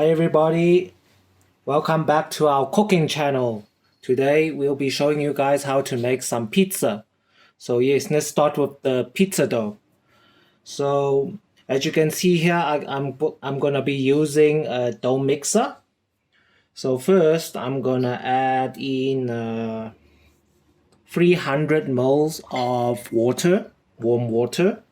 Hi everybody, welcome back to our cooking channel. Today we'll be showing you guys how to make some pizza. So yes, let's start with the pizza dough. So as you can see here, I'm gonna be using a dough mixer. So first I'm gonna add in 300 ml of water, warm water.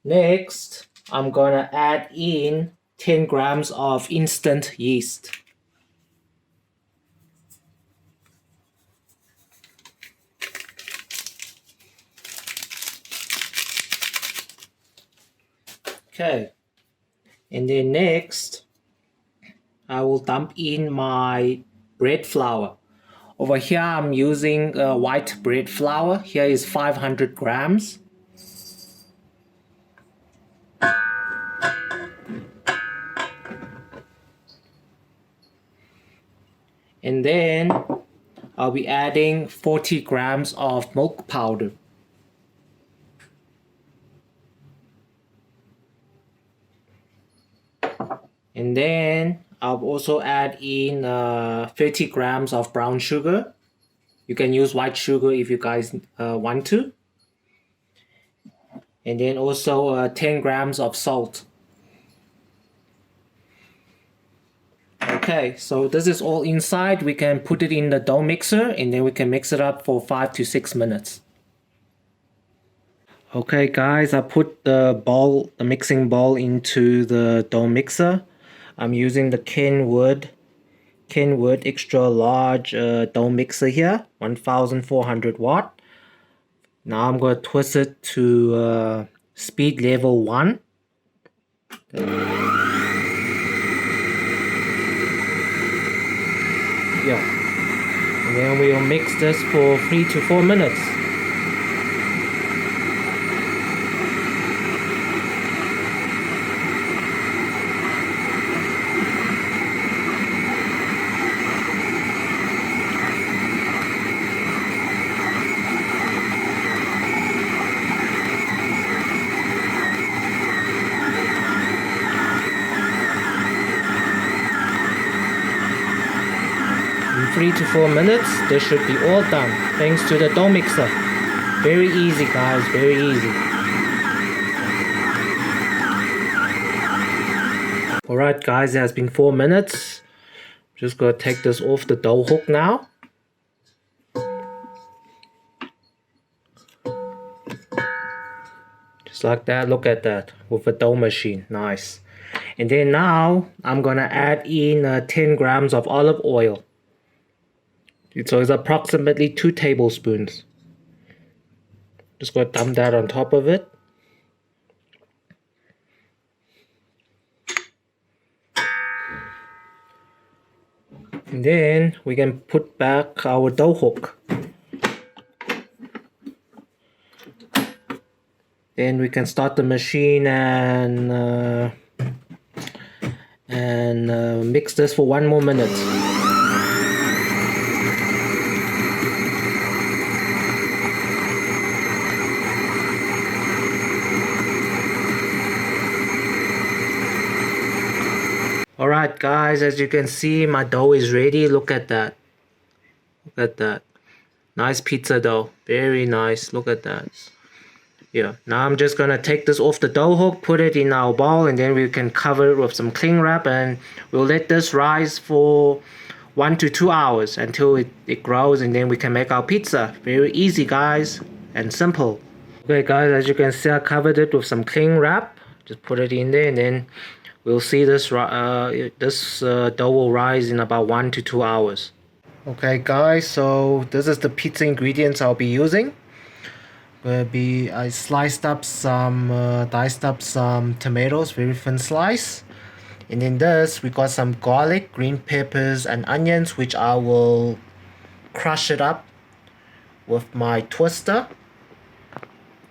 Next, I'm gonna add in 10 grams of instant yeast. Okay, and then next, I will dump in my bread flour. Over here, I'm using white bread flour. Here is 500 grams. And then I'll be adding 40 grams of milk powder. And then I'll also add in 30 grams of brown sugar. You can use white sugar if you guys want to. And then also 10 grams of salt. Okay, so this is all inside. We can put it in the dough mixer and then we can mix it up for 5 to 6 minutes. Okay guys, I put the mixing bowl into the dough mixer. I'm using the Kenwood extra large dough mixer here, 1400 watt. Now I'm going to twist it to speed level 1. Yeah. And then we'll mix this for 3 to 4 minutes. In 3 to 4 minutes, this should be all done thanks to the dough mixer. Very easy guys, very easy. Alright guys, it has been 4 minutes. Just gonna take this off the dough hook now. Just like that, look at that, with a dough machine, nice. And then now, I'm gonna add in 10 grams of olive oil. So it's approximately 2 tablespoons. Just gonna dump that on top of it. And then we can put back our dough hook. Then we can start the machine and mix this for 1 more minute. Alright guys, as you can see, my dough is ready. Look at that. Look at that. Nice pizza dough. Very nice. Look at that. Yeah. Now I'm just gonna take this off the dough hook, put it in our bowl, and then we can cover it with some cling wrap, and we'll let this rise for 1 to 2 hours until it grows, and then we can make our pizza. Very easy guys, and simple. Okay guys, as you can see, I covered it with some cling wrap. Just put it in there, and then we'll see this dough will rise in about 1 to 2 hours. Okay guys, so this is the pizza ingredients I'll be using. I diced up some tomatoes, very thin slice. And in this, we got some garlic, green peppers, and onions, which I will crush it up with my twister.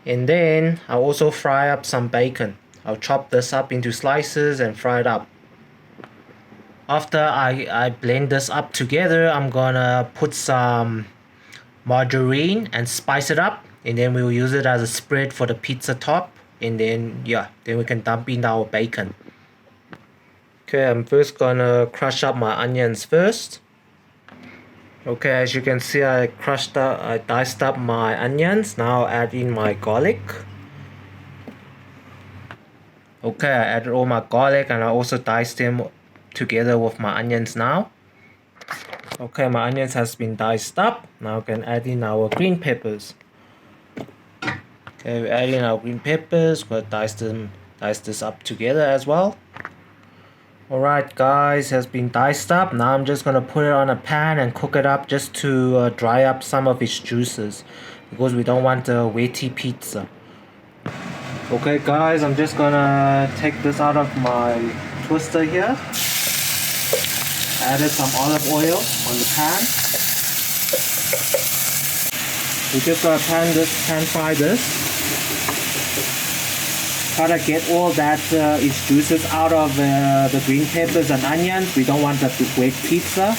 And then I'll also fry up some bacon. I'll chop this up into slices and fry it up. After I blend this up together, I'm gonna put some margarine and spice it up. and then we'll use it as a spread for the pizza top, and then yeah, then we can dump in our bacon. Okay, I'm first gonna crush up my onions first. Okay, as you can see, I diced up my onions. Now I'll add in my garlic. Okay, I added all my garlic and I also diced them together with my onions now. Okay, my onions has been diced up. Now we can add in our green peppers. Okay, we add in our green peppers. We'll dice this up together as well. Alright guys, has been diced up. Now I'm just gonna put it on a pan and cook it up just to dry up some of its juices, because we don't want a wetty pizza. Okay guys, I'm just gonna take this out of my twister here. Added some olive oil on the pan. We're just gonna pan fry this. Try to get all that its juices out of the green peppers and onions. We don't want that wet pizza.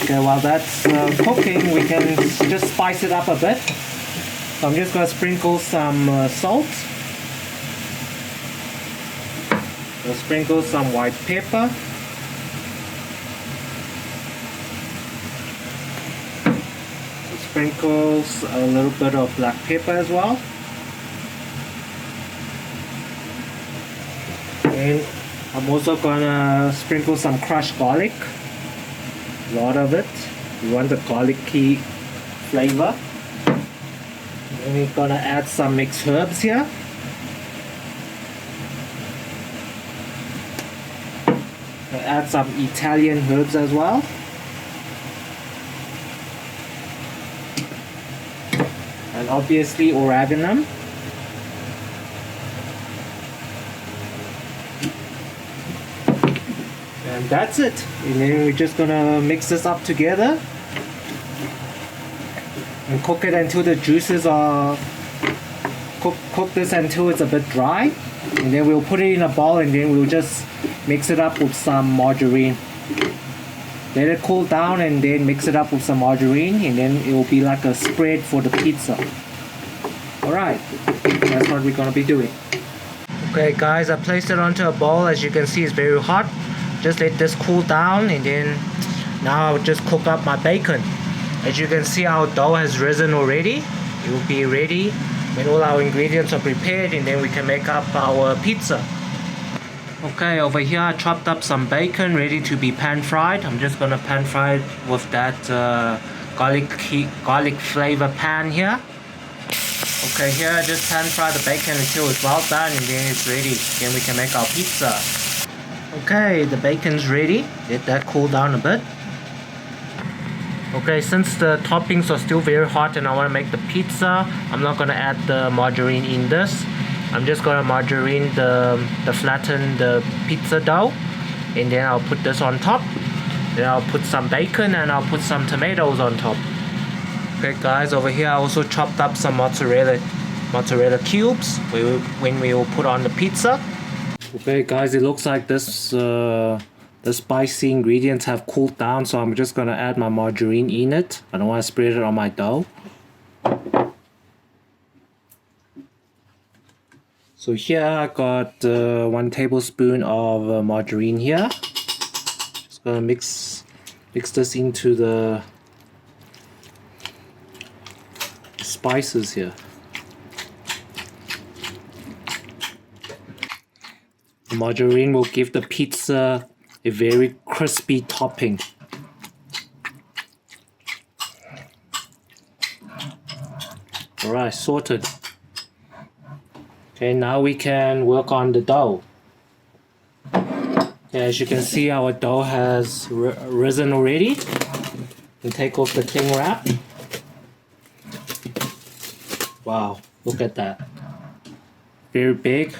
Okay, while that's cooking, we can just spice it up a bit. So I'm just gonna sprinkle some salt. We'll sprinkle some white pepper. Sprinkles a little bit of black pepper as well. And I'm also gonna sprinkle some crushed garlic. A lot of it. We want the garlicky flavor. And we're gonna add some mixed herbs here. Add some Italian herbs as well. And obviously oregano. And that's it. And then we're just gonna mix this up together and cook it until the juices are cook this until it's a bit dry. And then we'll put it in a bowl and then we'll just mix it up with some margarine. Let it cool down and then mix it up with some margarine, and then it will be like a spread for the pizza. Alright, that's what we're gonna be doing. Okay guys, I placed it onto a bowl. As you can see, it's very hot. Just let this cool down, and then now I'll just cook up my bacon. As you can see, our dough has risen already. It will be ready when all our ingredients are prepared, and then we can make up our pizza. Okay, over here I chopped up some bacon ready to be pan fried. I'm just gonna pan fry it with that garlic flavor pan here. Okay, here just pan fry the bacon until it's well done, and then it's ready. Then we can make our pizza. Okay, the bacon's ready. Let that cool down a bit. Okay, since the toppings are still very hot and I want to make the pizza, I'm not gonna add the margarine in this. I'm just gonna margarine flatten the pizza dough, and then I'll put this on top. Then I'll put some bacon and I'll put some tomatoes on top. Okay guys, over here I also chopped up some mozzarella cubes when we will put on the pizza. Okay guys, it looks like this the spicy ingredients have cooled down, so I'm just gonna add my margarine in it. I don't want to spread it on my dough. So here I got 1 tablespoon of margarine here. Just gonna mix this into the spices here. The margarine will give the pizza a very crispy topping. Alright, sorted. Okay, now we can work on the dough. Okay, as you can see, our dough has risen already. And take off the cling wrap. Wow, look at that. Very big.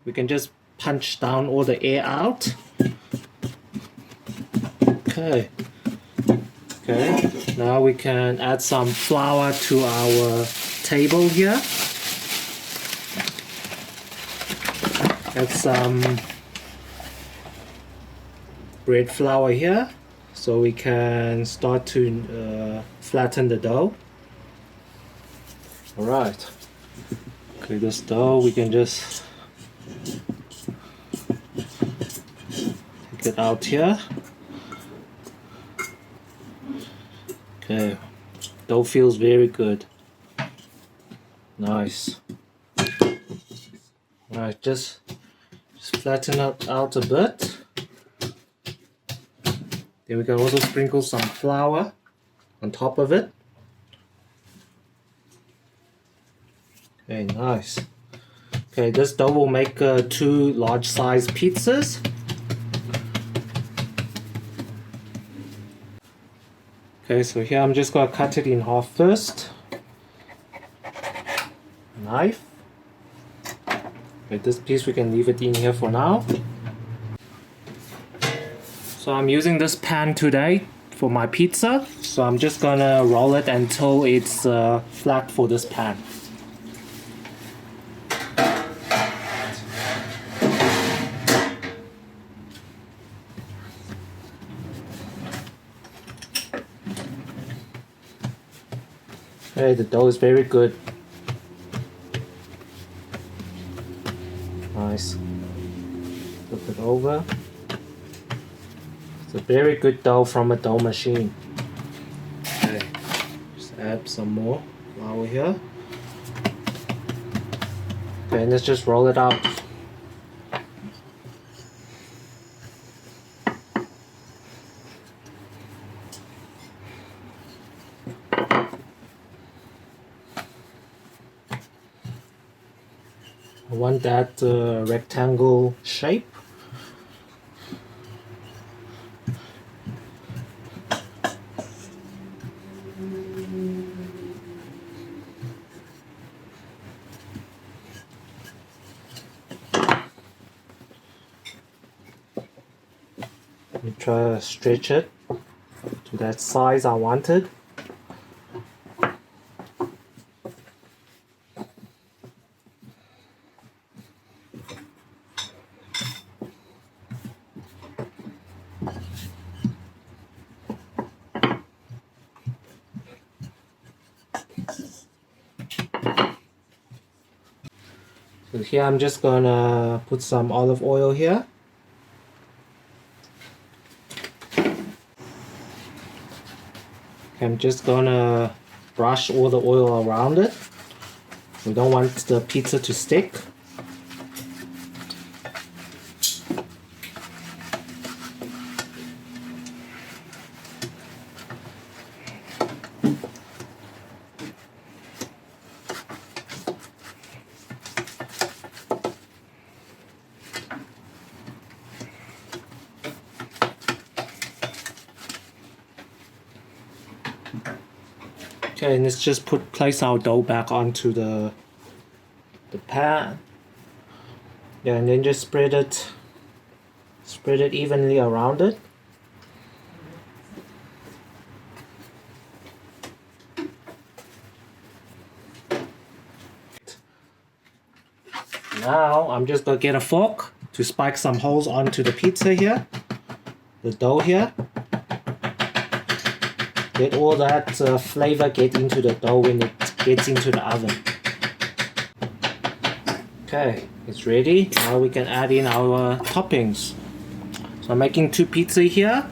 We can just punch down all the air out. Okay. Okay, now we can add some flour to our table here. Add some bread flour here. so we can start to flatten the dough. Alright, okay, this dough we can just take it out here. Okay, dough feels very good. Nice. Alright, just flatten it out a bit. Then we can also sprinkle some flour on top of it. Okay, nice. Okay, this dough will make 2 large size pizzas. Okay, so here I'm just going to cut it in half first. Knife. Okay, this piece we can leave it in here for now. So I'm using this pan today for my pizza. So I'm just gonna roll it until it's flat for this pan. Okay, the dough is very good. Nice. Flip it over. It's a very good dough from a dough machine. Okay, just add some more flour here. Okay, and let's just roll it out. I want that rectangle shape. Let me try to stretch it to that size I wanted. So here I'm just gonna put some olive oil here. I'm just gonna brush all the oil around it. We don't want the pizza to stick. Okay, and let's just place our dough back onto the pan. Yeah, and then just spread it evenly around it. Now I'm just gonna get a fork to spike some holes onto the pizza here, the dough here. Let all that flavor get into the dough when it gets into the oven. Okay, it's ready. Now we can add in our toppings. So I'm making 2 pizza here.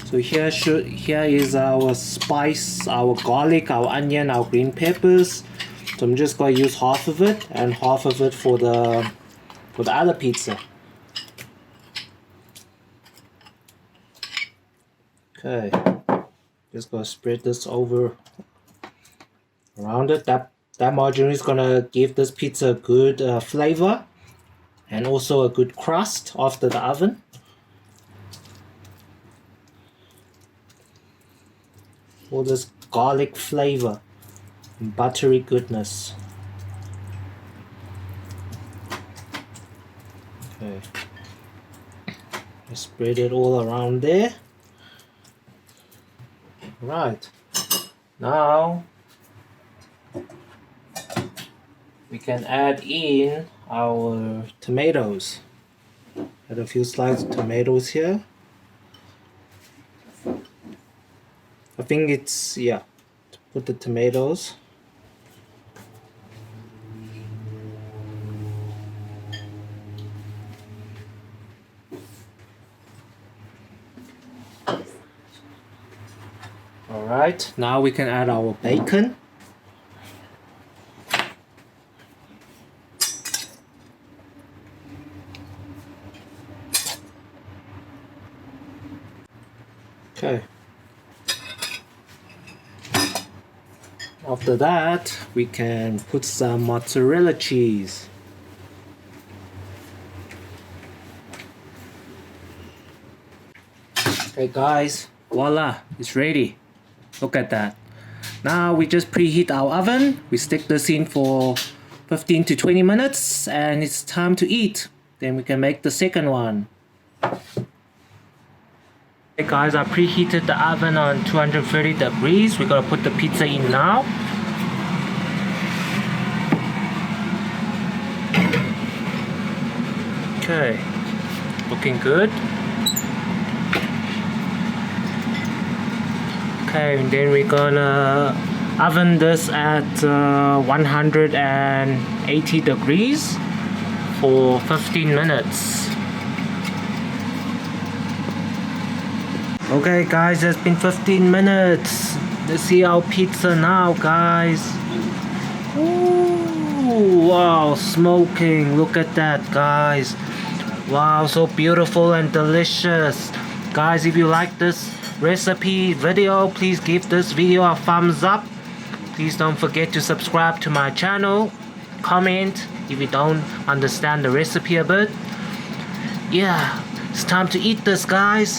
So here is our spice, our garlic, our onion, our green peppers. So I'm just going to use half of it and half of it for the other pizza. Okay. Just gonna spread this over around it. That margarine is gonna give this pizza a good flavor and also a good crust after the oven. All this garlic flavor and buttery goodness. Okay, just spread it all around there. Right, now we can add in our tomatoes. Add a few slices of tomatoes here. I think it's, yeah, put the tomatoes. Alright, now we can add our bacon. Okay. After that, we can put some mozzarella cheese. Okay guys, voila, it's ready. Look at that. Now we just preheat our oven. We stick this in for 15 to 20 minutes and it's time to eat. Then we can make the second one. Hey guys, I preheated the oven on 230 degrees. We're gonna put the pizza in now. Okay, looking good. Okay, and then we're gonna oven this at 180 degrees for 15 minutes. Okay guys, it's been 15 minutes. Let's see our pizza now, guys. Ooh, wow, smoking. Look at that, guys. Wow, so beautiful and delicious. Guys, if you like this recipe video, please give this video a thumbs up. Please don't forget to subscribe to my channel. Comment if you don't understand the recipe a bit. Yeah, it's time to eat this, guys.